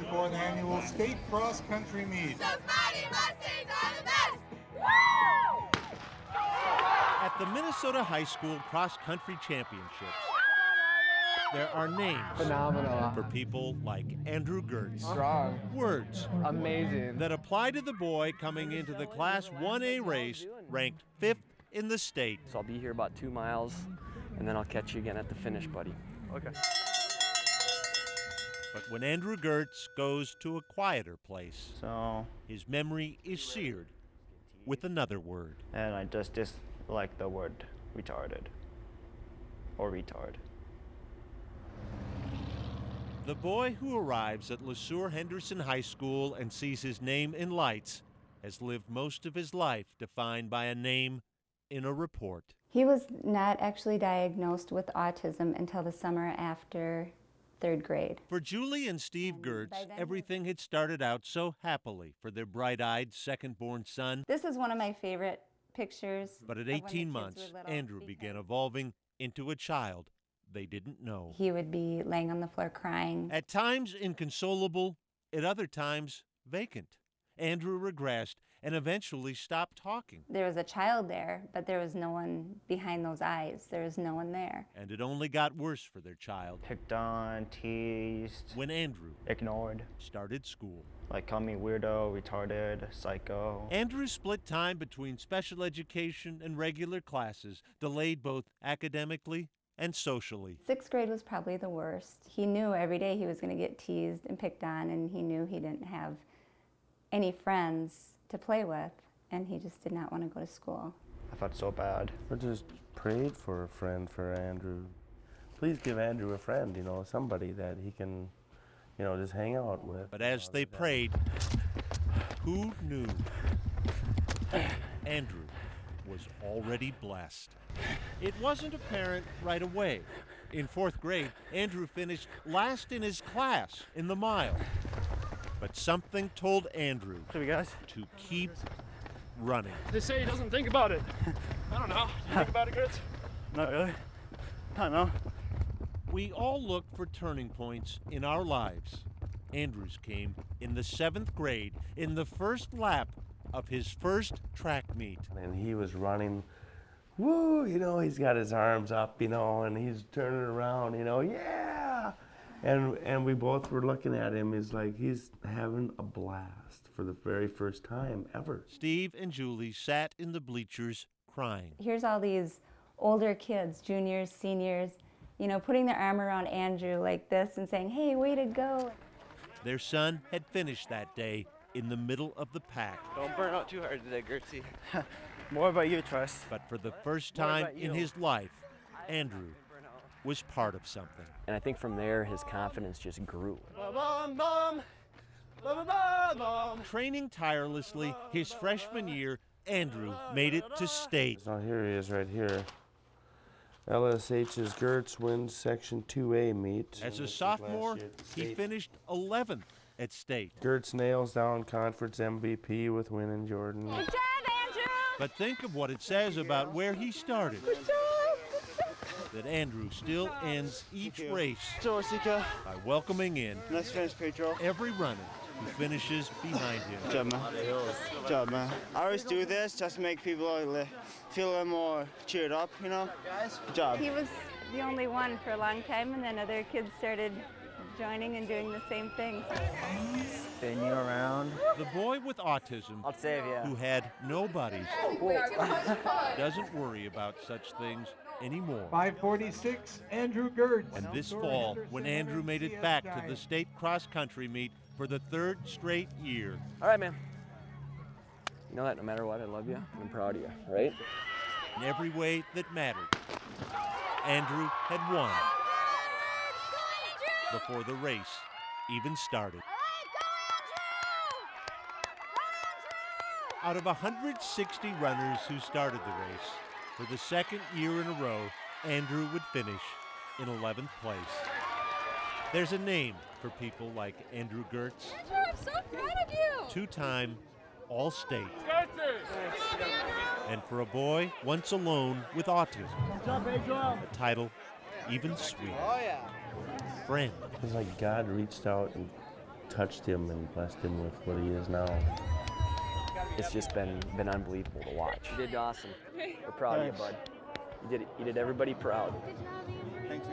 24th Annual State Cross Country Meet. The Mighty Mustangs are the best! Woo! At the Minnesota High School Cross Country Championships, there are names Phenomenal. for people like Andrew Gerdts. Strong. Words Amazing. that apply to the boy coming into the Class 1A race, ranked 5th in the state. So I'll be here about 2 miles, and then I'll catch you again at the finish, buddy. Okay. But when Andrew Gerdts goes to a quieter place, So, his memory is seared with another word. and I just dislike the word retarded or retard. The boy who arrives at LeSueur Henderson High School and sees his name in lights has lived most of his life defined by a name in a report. He was not actually diagnosed with autism until the summer after 3rd grade. For Julie and Steve Gerdts, by then- everything had started out so happily for their bright-eyed second-born son. This is one of my favorite pictures. But at of when the 18 kids months, were little Andrew began because evolving into a child they didn't know. he would be laying on the floor crying. At times inconsolable, at other times vacant. Andrew regressed and eventually stopped talking. There was a child there, but there was no one behind those eyes. There was no one there. And it only got worse for their child Picked on, teased, when Andrew ignored. started school. Like call me weirdo, retarded, psycho. Andrew's split time between special education and regular classes delayed both academically and socially. 6th grade was probably the worst. He knew every day he was going to get teased and picked on, and he knew he didn't have any friends to play with, and he just did not want to go to school. I felt so bad. I just prayed for a friend for Andrew. Please give Andrew a friend, somebody that he can, just hang out with. But as they prayed, who knew? Andrew was already blessed. It wasn't apparent right away. In 4th grade, Andrew finished last in his class in the mile. But something told Andrew So guys, to keep running. They say he doesn't think about it. I don't know. You think about it, Gerdts? not really. I don't know. We all look for turning points in our lives. Andrew's came in the 7th grade, in the first lap of his first track meet. And he was running, woo, he's got his arms up, and he's turning around, yeah. And we both were looking at him. He's like, he's having a blast for the very first time ever. Steve and Julie sat in the bleachers crying. Here's all these older kids, juniors, seniors, putting their arm around Andrew like this and saying, hey, way to go. Their son had finished that day in the middle of the pack. Don't burn out too hard today, Gertzy. More about you, Trust. But for the first time in his life, Andrew was part of something. And I think from there, his confidence just grew. Training tirelessly, his freshman year, Andrew made it to state. So here he is right here. LSH's Gerdts wins Section 2A meet. As a sophomore, he finished 11th at state. Gerdts nails down conference MVP with win in Jordan. Good job, Andrew! But think of what it says about where he started. That Andrew still ends each race So, Sika, by welcoming in nice finish, Pedro. every runner who finishes behind him. Good job, man. Good job, man. I always do this just to make people feel a little more cheered up, Good job. He was the only one for a long time, and then other kids started joining and doing the same thing. Spin you around. The boy with autism I'll save you. who had nobodies doesn't worry about such things anymore. 546, Andrew Gerdts. And this fall, when Andrew made it back to the state cross-country meet for the 3rd straight year, All right, man. You know that no matter what, I love you, and I'm proud of you, right? in every way that mattered, Andrew had won before the race even started. Out of 160 runners who started the race, for the 2nd year in a row, Andrew would finish in 11th place. There's a name for people like Andrew Gerdts. Andrew, I'm so proud of you! 2-time All-State. And for a boy once alone with autism, a title even sweeter. Oh, yeah. Friend. It's like God reached out and touched him and blessed him with what he is now. It's just been unbelievable to watch. You did awesome. We're proud of you, bud. You did everybody proud. Thanks.